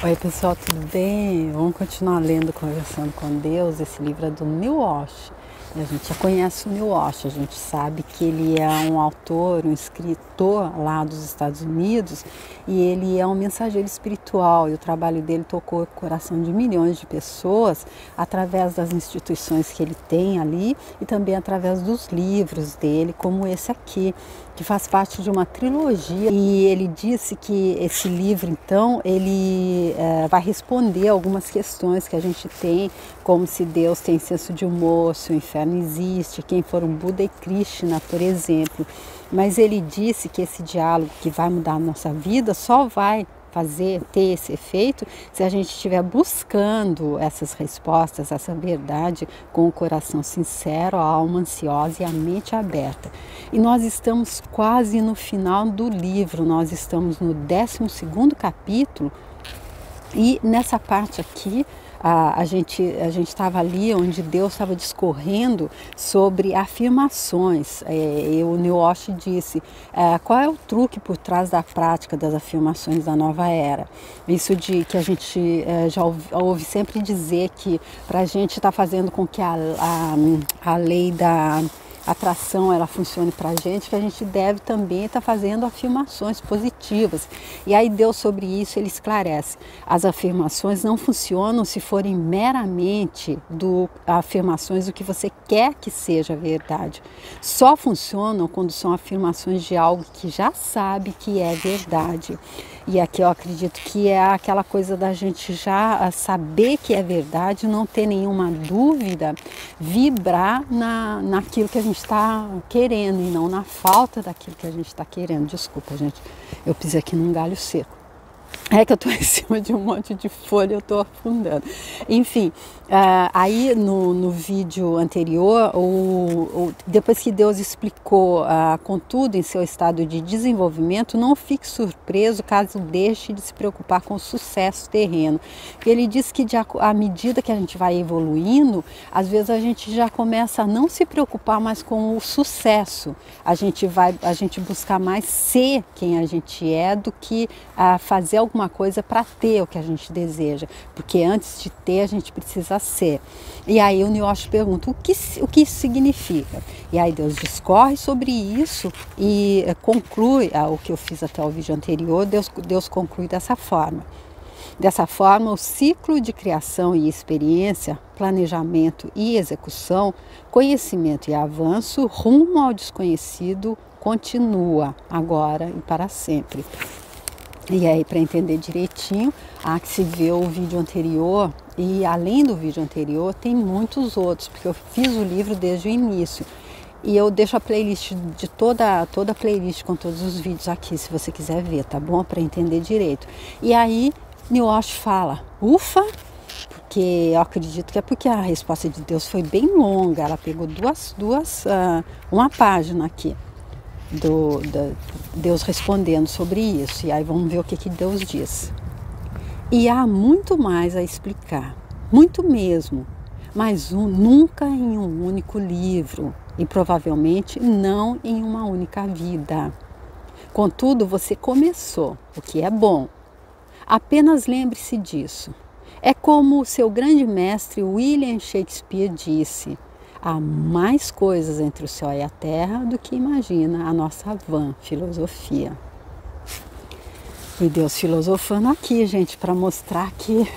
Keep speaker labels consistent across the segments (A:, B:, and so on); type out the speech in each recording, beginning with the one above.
A: Oi pessoal, tudo bem? Vamos continuar lendo Conversando com Deus. Esse livro é do Neil Walsh. A gente já conhece o Neil Walsh, a gente sabe que ele é um autor, um escritor lá dos Estados Unidos e ele é um mensageiro espiritual e o trabalho dele tocou o coração de milhões de pessoas através das instituições que ele tem ali e também através dos livros dele, como esse aqui, que faz parte de uma trilogia. E ele disse que esse livro, então, ele vai responder algumas questões que a gente tem, como se Deus tem senso de humor, se o inferno existe, quem for um Buda e Krishna, por exemplo. Mas ele disse que esse diálogo que vai mudar a nossa vida só vai ter esse efeito se a gente estiver buscando essas respostas, essa verdade com o coração sincero, a alma ansiosa e a mente aberta. E nós estamos quase no final do livro, nós estamos no 12º capítulo e nessa parte aqui a gente estava ali onde Deus estava discorrendo sobre afirmações. O Neil Walsh disse, qual é o truque por trás da prática das afirmações da nova era? Isso de que a gente já ouve sempre dizer que para a gente estar fazendo com que a lei da atração ela funcione para a gente, que a gente deve também estar fazendo afirmações positivas. E aí Deus sobre isso ele esclarece. As afirmações não funcionam se forem meramente afirmações do que você quer que seja verdade. Só funcionam quando são afirmações de algo que já sabe que é verdade. E aqui eu acredito que é aquela coisa da gente já saber que é verdade, não ter nenhuma dúvida, vibrar naquilo que a gente está querendo e não na falta daquilo que a gente está querendo. Desculpa, gente, eu pisei aqui num galho seco. É que eu estou em cima de um monte de folha, eu estou afundando. Enfim, aí no vídeo anterior, depois que Deus explicou contudo em seu estado de desenvolvimento, não fique surpreso caso deixe de se preocupar com o sucesso terreno. Ele diz que à medida que a gente vai evoluindo, às vezes a gente já começa a não se preocupar mais com o sucesso. A gente buscar mais ser quem a gente é do que fazer alguma coisa para ter o que a gente deseja, porque antes de ter a gente precisa ser. E aí o Neil Walsh pergunta o que isso significa, e aí Deus discorre sobre isso e conclui o que eu fiz até o vídeo anterior. Deus conclui dessa forma. Dessa forma, o ciclo de criação e experiência, planejamento e execução, conhecimento e avanço rumo ao desconhecido continua agora e para sempre. E aí, para entender direitinho, há que se ver o vídeo anterior, e além do vídeo anterior, tem muitos outros, porque eu fiz o livro desde o início. E eu deixo a playlist de toda a playlist com todos os vídeos aqui, se você quiser ver, tá bom? Para entender direito. E aí, Neil Walsh fala, ufa, porque eu acredito que é porque a resposta de Deus foi bem longa, ela pegou uma página aqui. Deus respondendo sobre isso. E aí vamos ver o que Deus diz. E há muito mais a explicar, muito mesmo, mas nunca em um único livro e provavelmente não em uma única vida. Contudo, você começou, o que é bom. Apenas lembre-se disso. É como o seu grande mestre William Shakespeare disse: há mais coisas entre o céu e a terra do que imagina a nossa vã filosofia. E Deus filosofando aqui, gente, para mostrar que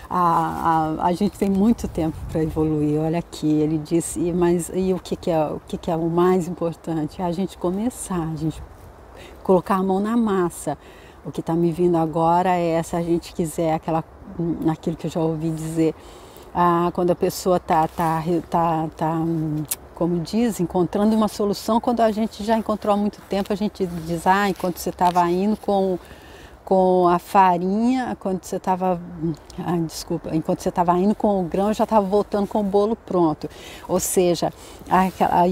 A: a gente tem muito tempo para evoluir. Olha aqui, ele disse, mas o que é o mais importante? É a gente começar, a gente colocar a mão na massa. O que está me vindo agora é, se a gente quiser, aquilo que eu já ouvi dizer, quando a pessoa como diz, encontrando uma solução, quando a gente já encontrou há muito tempo, a gente diz, enquanto você estava indo com a farinha, enquanto você estava indo com o grão, eu já estava voltando com o bolo pronto. Ou seja,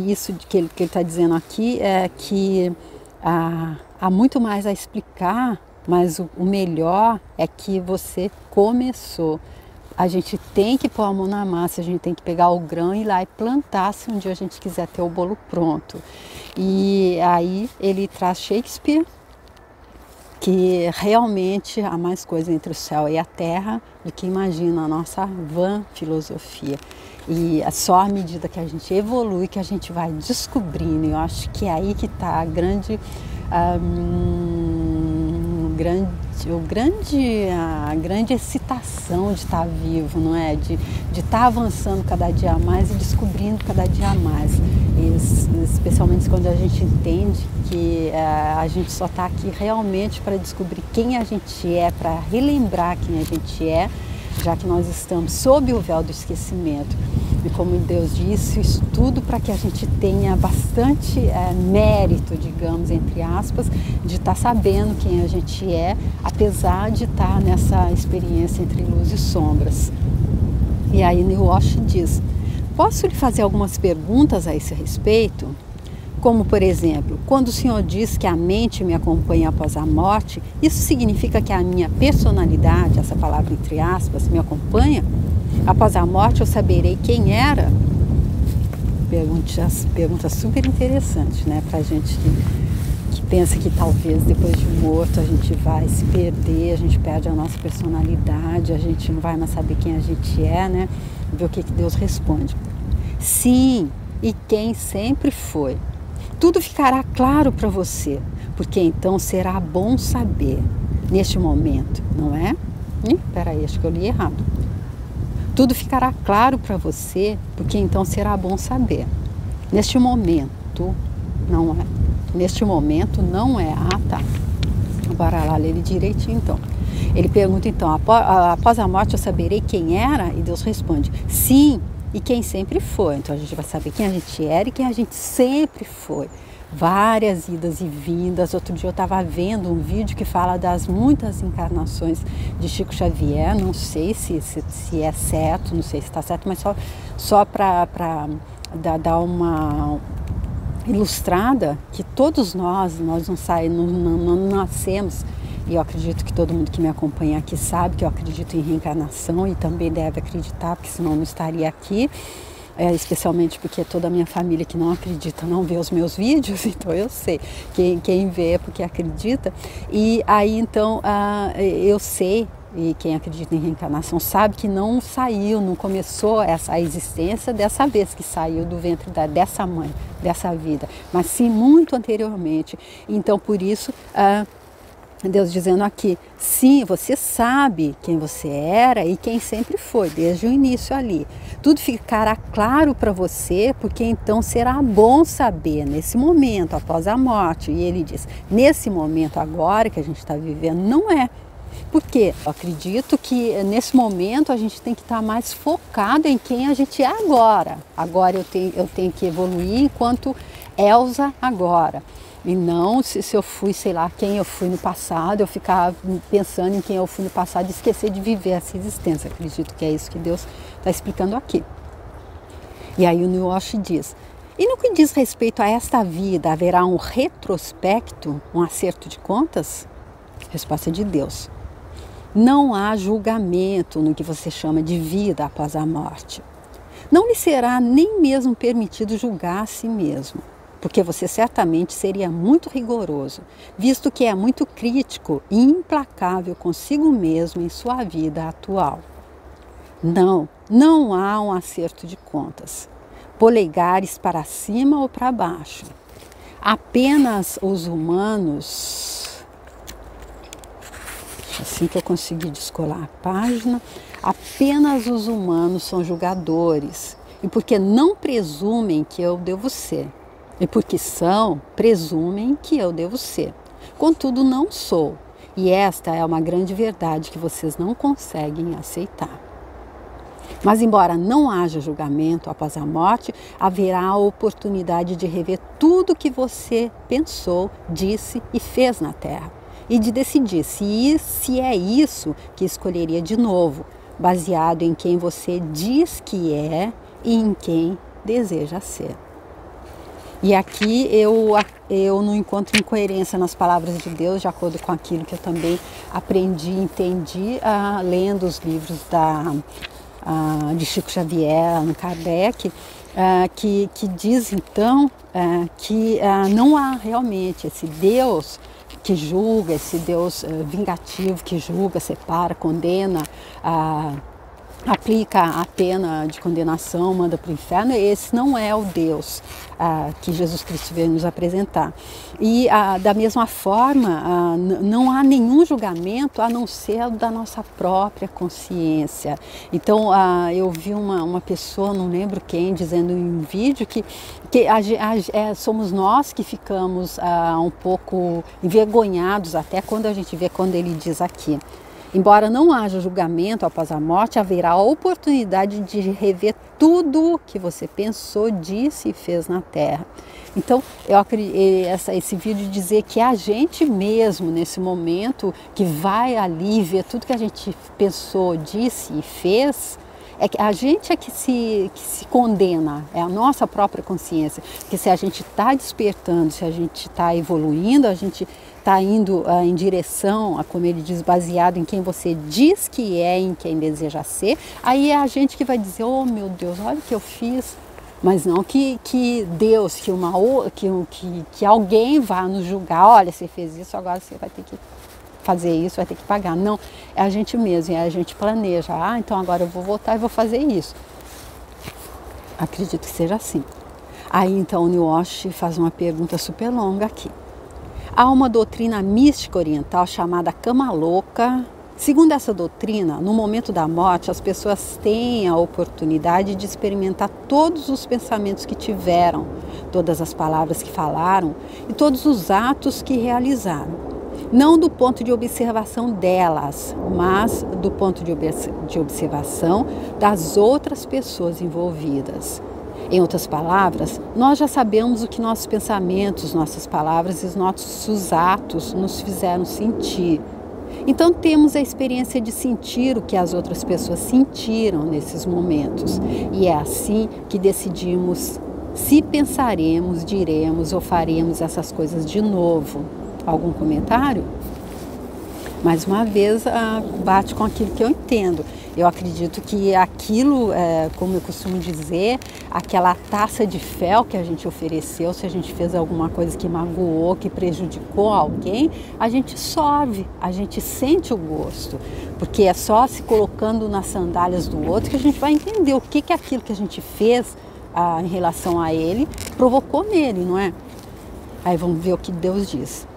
A: isso que ele está dizendo aqui é que há muito mais a explicar, mas o melhor é que você começou. A gente tem que pôr a mão na massa, a gente tem que pegar o grão e ir lá e plantar se um dia a gente quiser ter o bolo pronto. E aí ele traz Shakespeare que realmente há mais coisa entre o céu e a terra do que imagina a nossa vã filosofia. E é só à medida que a gente evolui que a gente vai descobrindo. Eu acho que é aí que está a grande excitação de estar vivo, não é? De estar avançando cada dia mais e descobrindo cada dia mais. E, especialmente quando a gente entende que a gente só está aqui realmente para descobrir quem a gente é, para relembrar quem a gente é, já que nós estamos sob o véu do esquecimento. E como Deus disse, isso tudo para que a gente tenha bastante mérito, digamos, entre aspas, de estar sabendo quem a gente é, apesar de estar nessa experiência entre luz e sombras. E aí Neil Walsh diz: posso lhe fazer algumas perguntas a esse respeito? Como, por exemplo, quando o Senhor diz que a mente me acompanha após a morte, isso significa que a minha personalidade, essa palavra entre aspas, me acompanha? Após a morte eu saberei quem era? Perguntas super interessantes, né? Para a gente que pensa que talvez depois de morto a gente vai se perder, a gente perde a nossa personalidade, a gente não vai mais saber quem a gente é, né? Ver o que Deus responde. Sim, e quem sempre foi. Tudo ficará claro para você, porque então será bom saber, neste momento, não é? Peraí, acho que eu li errado. Tudo ficará claro para você, porque então será bom saber. Neste momento, não é. Neste momento, não é. Ah, tá. Bora lá, ler ele direitinho, então. Ele pergunta, então, após a morte eu saberei quem era? E Deus responde, sim, e quem sempre foi. Então a gente vai saber quem a gente era e quem a gente sempre foi. Várias idas e vindas. Outro dia eu estava vendo um vídeo que fala das muitas encarnações de Chico Xavier. Não sei se é certo, não sei se está certo, mas só para dar uma ilustrada, que todos nós não nascemos. E eu acredito que todo mundo que me acompanha aqui sabe que eu acredito em reencarnação e também deve acreditar, porque senão eu não estaria aqui. Especialmente porque toda a minha família que não acredita não vê os meus vídeos, então eu sei, quem vê é porque acredita. E aí então eu sei, e quem acredita em reencarnação sabe que não começou essa existência dessa vez que saiu do ventre dessa mãe, dessa vida, mas sim muito anteriormente. Então por isso Deus dizendo aqui, sim, você sabe quem você era e quem sempre foi, desde o início ali. Tudo ficará claro para você, porque então será bom saber nesse momento, após a morte. E ele diz, nesse momento agora que a gente está vivendo, não é. Porque eu acredito que nesse momento a gente tem que estar mais focado em quem a gente é agora. Agora eu tenho que evoluir enquanto Elsa agora. E não se eu fui, sei lá, quem eu fui no passado, eu ficar pensando em quem eu fui no passado e esquecer de viver essa existência. Acredito que é isso que Deus está explicando aqui. E aí o Neil Walsh diz, e no que diz respeito a esta vida, haverá um retrospecto, um acerto de contas? Resposta de Deus. Não há julgamento no que você chama de vida após a morte. Não lhe será nem mesmo permitido julgar a si mesmo, porque você certamente seria muito rigoroso, visto que é muito crítico e implacável consigo mesmo em sua vida atual. Não há um acerto de contas, polegares para cima ou para baixo. Apenas os humanos, assim que eu consegui descolar a página, apenas os humanos são julgadores, e porque não presumem que eu devo ser. E porque são, presumem que eu devo ser. Contudo, não sou. E esta é uma grande verdade que vocês não conseguem aceitar. Mas embora não haja julgamento após a morte, haverá a oportunidade de rever tudo que você pensou, disse e fez na Terra. E de decidir se é isso que escolheria de novo, baseado em quem você diz que é e em quem deseja ser. E aqui eu não encontro incoerência nas palavras de Deus, de acordo com aquilo que eu também aprendi, entendi, lendo os livros de Chico Xavier, Allan Kardec, que diz então que não há realmente esse Deus que julga, esse Deus vingativo que julga, separa, condena, aplica a pena de condenação, manda para o inferno. Esse não é o Deus que Jesus Cristo veio nos apresentar. E da mesma forma, não há nenhum julgamento a não ser o da nossa própria consciência. Então, eu vi uma pessoa, não lembro quem, dizendo em um vídeo que somos nós que ficamos um pouco envergonhados até quando a gente vê, quando ele diz aqui: embora não haja julgamento após a morte, haverá a oportunidade de rever tudo que você pensou, disse e fez na Terra. Então, eu acredito, esse vídeo dizer que é a gente mesmo, nesse momento, que vai ali ver tudo que a gente pensou, disse e fez, a gente é que se condena, é a nossa própria consciência. Porque se a gente está despertando, se a gente está evoluindo, a gente está indo em direção, como ele diz, baseado em quem você diz que é, em quem deseja ser, aí é a gente que vai dizer: oh meu Deus, olha o que eu fiz. Mas não que Deus, que alguém vá nos julgar: olha, você fez isso, agora você vai ter que fazer isso, vai ter que pagar. Não, é a gente mesmo, é a gente planeja: então agora eu vou voltar e vou fazer isso. Acredito que seja assim. Aí então o New Wash faz uma pergunta super longa aqui. Há uma doutrina mística oriental chamada Cama Louca. Segundo essa doutrina, no momento da morte, as pessoas têm a oportunidade de experimentar todos os pensamentos que tiveram, todas as palavras que falaram e todos os atos que realizaram. Não do ponto de observação delas, mas do ponto de observação das outras pessoas envolvidas. Em outras palavras, nós já sabemos o que nossos pensamentos, nossas palavras e nossos atos nos fizeram sentir. Então temos a experiência de sentir o que as outras pessoas sentiram nesses momentos. E é assim que decidimos se pensaremos, diremos ou faremos essas coisas de novo. Algum comentário? Mais uma vez, bate com aquilo que eu entendo. Eu acredito que aquilo, como eu costumo dizer, aquela taça de fel que a gente ofereceu, se a gente fez alguma coisa que magoou, que prejudicou alguém, a gente sorve, a gente sente o gosto. Porque é só se colocando nas sandálias do outro que a gente vai entender o que aquilo que a gente fez em relação a ele provocou nele, não é? Aí vamos ver o que Deus diz.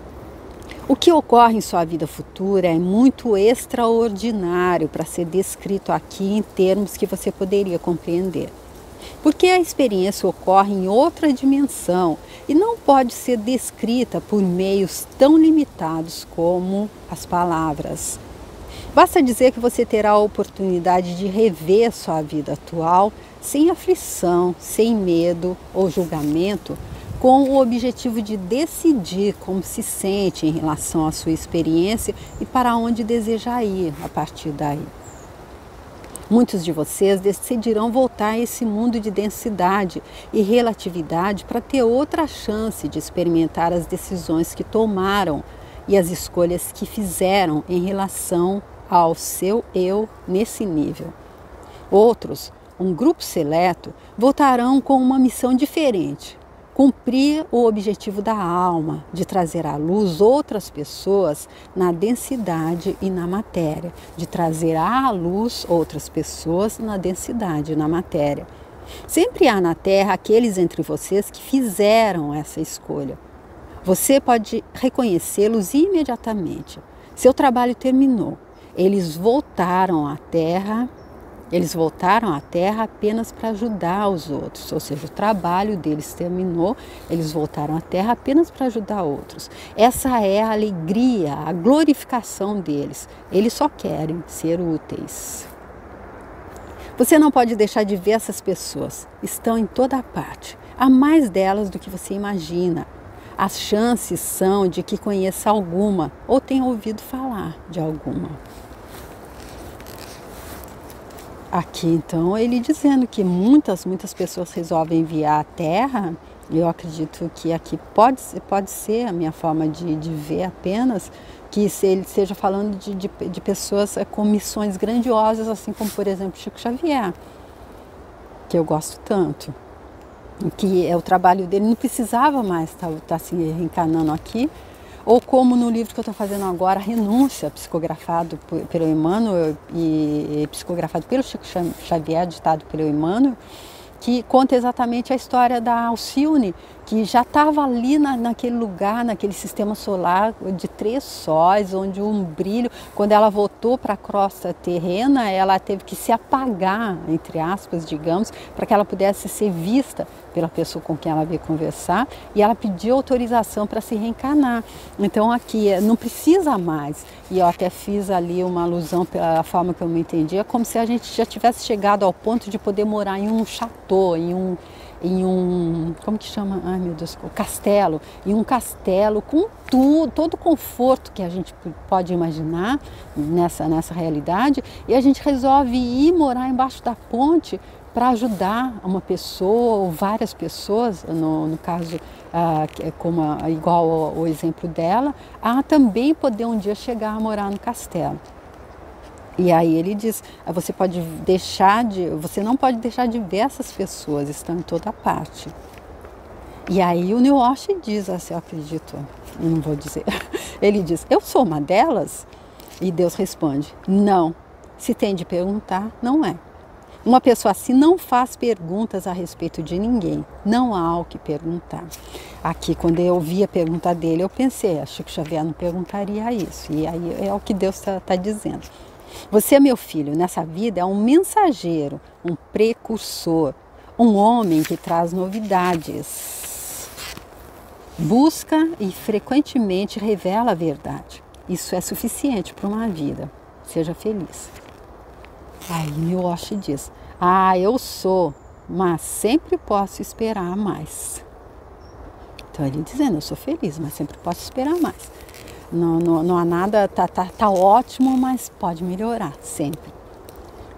A: O que ocorre em sua vida futura é muito extraordinário para ser descrito aqui em termos que você poderia compreender. Porque a experiência ocorre em outra dimensão e não pode ser descrita por meios tão limitados como as palavras. Basta dizer que você terá a oportunidade de rever sua vida atual sem aflição, sem medo ou julgamento, com o objetivo de decidir como se sente em relação à sua experiência e para onde deseja ir a partir daí. Muitos de vocês decidirão voltar a esse mundo de densidade e relatividade para ter outra chance de experimentar as decisões que tomaram e as escolhas que fizeram em relação ao seu eu nesse nível. Outros, um grupo seleto, voltarão com uma missão diferente. Cumprir o objetivo da alma, de trazer à luz outras pessoas na densidade e na matéria, de trazer à luz outras pessoas na densidade e na matéria. Sempre há na Terra aqueles entre vocês que fizeram essa escolha. Você pode reconhecê-los imediatamente. Seu trabalho terminou. Eles voltaram à Terra apenas para ajudar os outros, ou seja, o trabalho deles terminou, eles voltaram à Terra apenas para ajudar outros. Essa é a alegria, a glorificação deles. Eles só querem ser úteis. Você não pode deixar de ver essas pessoas. Estão em toda parte. Há mais delas do que você imagina. As chances são de que conheça alguma ou tenha ouvido falar de alguma. Aqui, então, ele dizendo que muitas pessoas resolvem vir à Terra. Eu acredito que aqui pode ser a minha forma de ver apenas, que ele esteja falando de pessoas com missões grandiosas, assim como, por exemplo, Chico Xavier, que eu gosto tanto. Que é o trabalho dele, não precisava mais estar se reencarnando aqui, ou como no livro que eu estou fazendo agora, Renúncia, psicografado pelo Emmanuel e psicografado pelo Chico Xavier, ditado pelo Emmanuel, que conta exatamente a história da Alcione, que já estava ali naquele lugar, naquele sistema solar de 3 sóis, onde um brilho, quando ela voltou para a crosta terrena, ela teve que se apagar, entre aspas, digamos, para que ela pudesse ser vista pela pessoa com quem ela veio conversar, e ela pediu autorização para se reencarnar. Então aqui não precisa mais, e eu até fiz ali uma alusão pela forma que eu me entendia, como se a gente já tivesse chegado ao ponto de poder morar em um chateau, em um, como que chama? Ai meu Deus, castelo, em um castelo com tudo, todo o conforto que a gente pode imaginar nessa realidade, e a gente resolve ir morar embaixo da ponte para ajudar uma pessoa ou várias pessoas, no caso, igual o exemplo dela, a também poder um dia chegar a morar no castelo. E aí ele diz, você não pode deixar de ver essas pessoas, estão em toda parte. E aí o Neil Walsh diz, assim, eu acredito, não vou dizer, ele diz, eu sou uma delas? E Deus responde, não, se tem de perguntar, não é. Uma pessoa assim não faz perguntas a respeito de ninguém, não há o que perguntar. Aqui, quando eu ouvi a pergunta dele, eu pensei, a Chico Xavier não perguntaria isso, e aí é o que Deus está dizendo. Você, meu filho, nessa vida é um mensageiro, um precursor, um homem que traz novidades. Busca e frequentemente revela a verdade. Isso é suficiente para uma vida. Seja feliz. Aí Neil Walsh diz, eu sou, mas sempre posso esperar mais. Então ele dizendo, eu sou feliz, mas sempre posso esperar mais. Não há nada, tá ótimo, mas pode melhorar, sempre.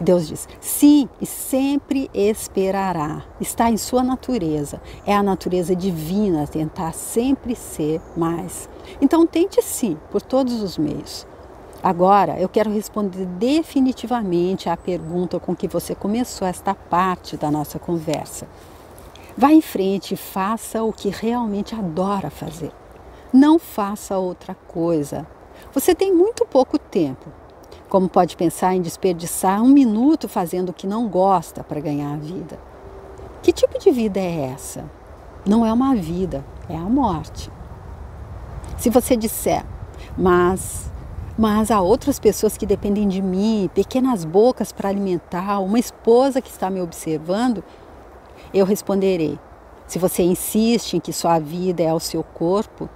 A: Deus diz, sim, e sempre esperará. Está em sua natureza. É a natureza divina tentar sempre ser mais. Então tente sim, por todos os meios. Agora, eu quero responder definitivamente à pergunta com que você começou esta parte da nossa conversa. Vá em frente e faça o que realmente adora fazer. Não faça outra coisa. Você tem muito pouco tempo. Como pode pensar em desperdiçar 1 minuto fazendo o que não gosta para ganhar a vida? Que tipo de vida é essa? Não é uma vida, é a morte. Se você disser, mas há outras pessoas que dependem de mim, pequenas bocas para alimentar, uma esposa que está me observando, eu responderei, se você insiste em que sua vida é o seu corpo,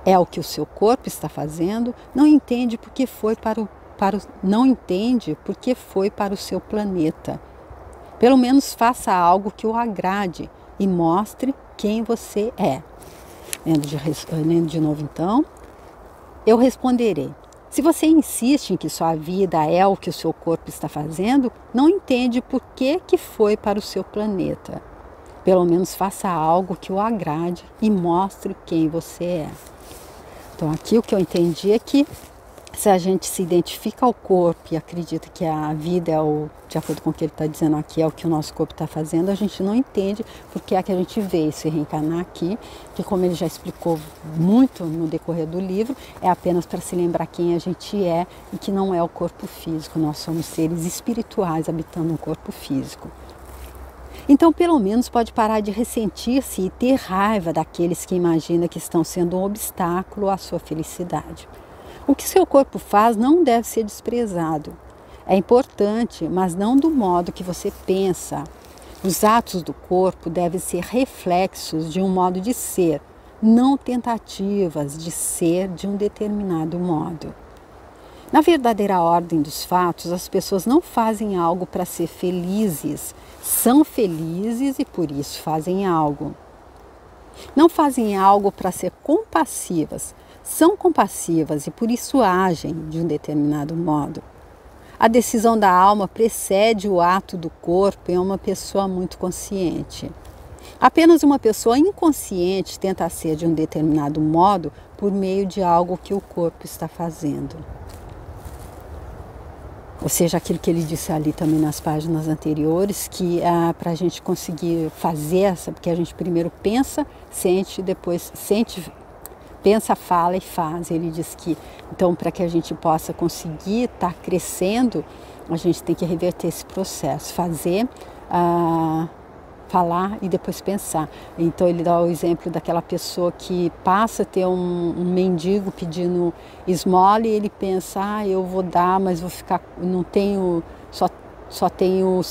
A: é o que o seu corpo está fazendo, não entende porque foi para o seu planeta. Pelo menos faça algo que o agrade e mostre quem você é. Lendo de novo então, eu responderei. Se você insiste em que sua vida é o que o seu corpo está fazendo, não entende por que foi para o seu planeta. Pelo menos faça algo que o agrade e mostre quem você é. Então aqui o que eu entendi é que se a gente se identifica ao corpo e acredita que a vida de acordo com o que ele está dizendo aqui, é o que o nosso corpo está fazendo, a gente não entende porque é que a gente veio se reencarnar aqui, que como ele já explicou muito no decorrer do livro, é apenas para se lembrar quem a gente é e que não é o corpo físico, nós somos seres espirituais habitando um corpo físico. Então, pelo menos pode parar de ressentir-se e ter raiva daqueles que imaginam que estão sendo um obstáculo à sua felicidade. O que seu corpo faz não deve ser desprezado. É importante, mas não do modo que você pensa. Os atos do corpo devem ser reflexos de um modo de ser, não tentativas de ser de um determinado modo. Na verdadeira ordem dos fatos, as pessoas não fazem algo para ser felizes, são felizes e por isso fazem algo. Não fazem algo para ser compassivas, são compassivas e por isso agem de um determinado modo. A decisão da alma precede o ato do corpo em uma pessoa muito consciente. Apenas uma pessoa inconsciente tenta ser de um determinado modo por meio de algo que o corpo está fazendo. Ou seja, aquilo que ele disse ali também nas páginas anteriores, que para a gente conseguir fazer essa, porque a gente primeiro pensa, sente, depois sente, pensa, fala e faz. Ele diz que, então, para que a gente possa conseguir estar crescendo, a gente tem que reverter esse processo, fazer, falar e depois pensar. Então ele dá o exemplo daquela pessoa que passa a ter um mendigo pedindo esmola e ele pensa, eu vou dar, mas vou ficar, não tenho, só tenho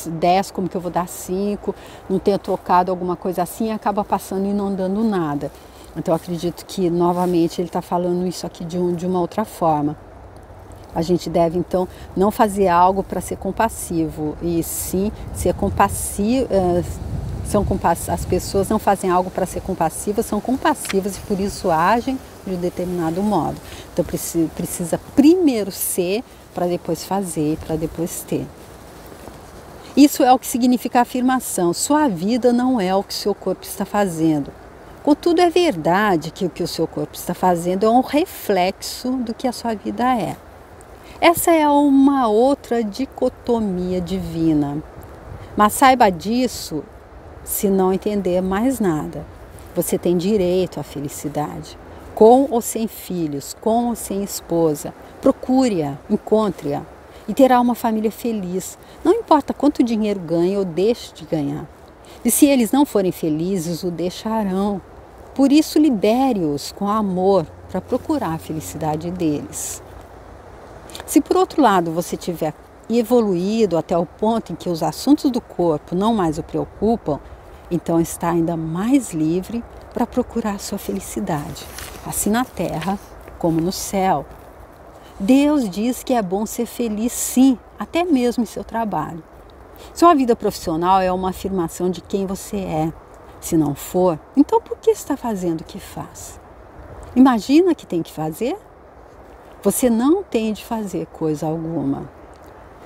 A: 10, como que eu vou dar 5, não tenho trocado alguma coisa assim, e acaba passando e não dando nada. Então eu acredito que novamente ele está falando isso aqui de uma outra forma. A gente deve, então, não fazer algo para ser compassivo, e sim ser compassivo. As pessoas não fazem algo para ser compassivas, são compassivas e por isso agem de um determinado modo. Então precisa primeiro ser para depois fazer, para depois ter. Isso é o que significa a afirmação. Sua vida não é o que seu corpo está fazendo. Contudo, é verdade que o que o seu corpo está fazendo é um reflexo do que a sua vida é. Essa é uma outra dicotomia divina. Mas saiba disso se não entender mais nada. Você tem direito à felicidade, com ou sem filhos, com ou sem esposa. Procure-a, encontre-a e terá uma família feliz. Não importa quanto dinheiro ganhe ou deixe de ganhar. E se eles não forem felizes, o deixarão. Por isso, libere-os com amor para procurar a felicidade deles. Se por outro lado você tiver evoluído até o ponto em que os assuntos do corpo não mais o preocupam, então está ainda mais livre para procurar sua felicidade, assim na terra como no céu. Deus diz que é bom ser feliz sim, até mesmo em seu trabalho. Sua vida profissional é uma afirmação de quem você é. Se não for, então por que está fazendo o que faz? Imagina que tem que fazer? Você não tem de fazer coisa alguma.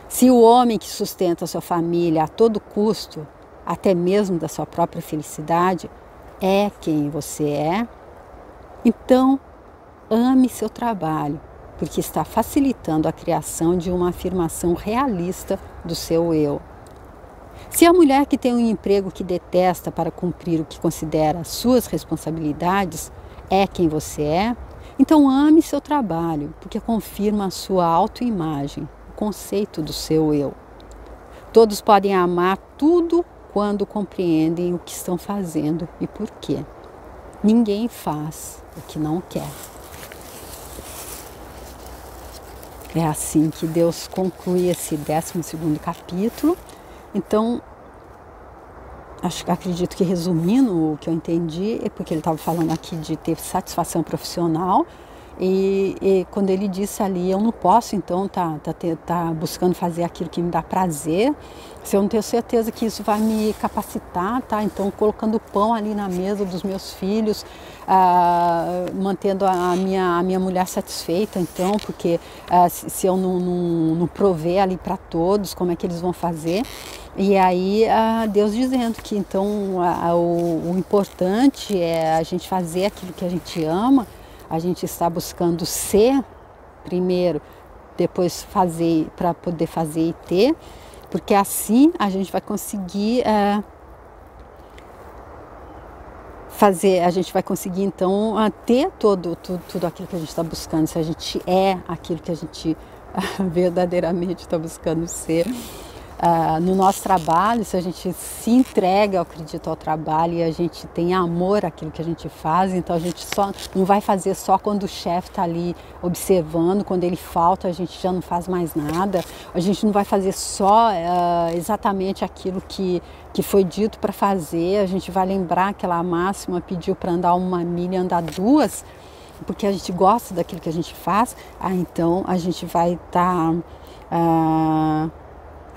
A: Se o homem que sustenta a sua família a todo custo, até mesmo da sua própria felicidade, é quem você é, então ame seu trabalho, porque está facilitando a criação de uma afirmação realista do seu eu. Se a mulher que tem um emprego que detesta para cumprir o que considera suas responsabilidades é quem você é, então ame seu trabalho, porque confirma a sua autoimagem, o conceito do seu eu. Todos podem amar tudo quando compreendem o que estão fazendo e por quê. Ninguém faz o que não quer. É assim que Deus conclui esse 12º capítulo. Então, acredito que resumindo o que eu entendi, é porque ele estava falando aqui de ter satisfação profissional e quando ele disse ali, eu não posso então tá buscando fazer aquilo que me dá prazer, se eu não tenho certeza que isso vai me capacitar, tá? Então colocando pão ali na mesa dos meus filhos, mantendo a minha mulher satisfeita, então, porque se eu não prover ali para todos, como é que eles vão fazer? E aí Deus dizendo que então o importante é a gente fazer aquilo que a gente ama, a gente está buscando ser primeiro, depois fazer para poder fazer e ter, porque assim a gente vai conseguir a gente vai conseguir então ter tudo aquilo que a gente está buscando, se a gente é aquilo que a gente verdadeiramente está buscando ser. No nosso trabalho, se a gente se entrega, eu acredito, ao trabalho e a gente tem amor àquilo que a gente faz, então a gente só não vai fazer só quando o chefe está ali observando, quando ele falta a gente já não faz mais nada, a gente não vai fazer só exatamente aquilo que foi dito para fazer, a gente vai lembrar aquela máxima, pediu para andar 1 milha, andar 2, porque a gente gosta daquilo que a gente faz, então a gente vai estar...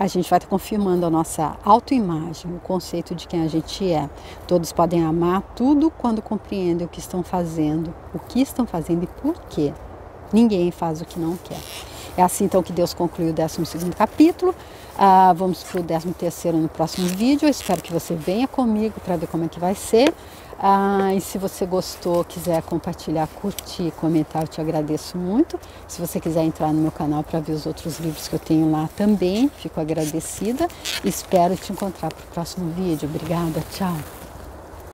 A: a gente vai estar confirmando a nossa autoimagem, o conceito de quem a gente é. Todos podem amar tudo quando compreendem o que estão fazendo e por quê. Ninguém faz o que não quer. É assim então que Deus concluiu o 12º capítulo. Vamos para o 13º no próximo vídeo. Eu espero que você venha comigo para ver como é que vai ser. E se você gostou, quiser compartilhar, curtir, comentar, eu te agradeço muito. Se você quiser entrar no meu canal para ver os outros livros que eu tenho lá também, fico agradecida. Espero te encontrar para o próximo vídeo. Obrigada, tchau!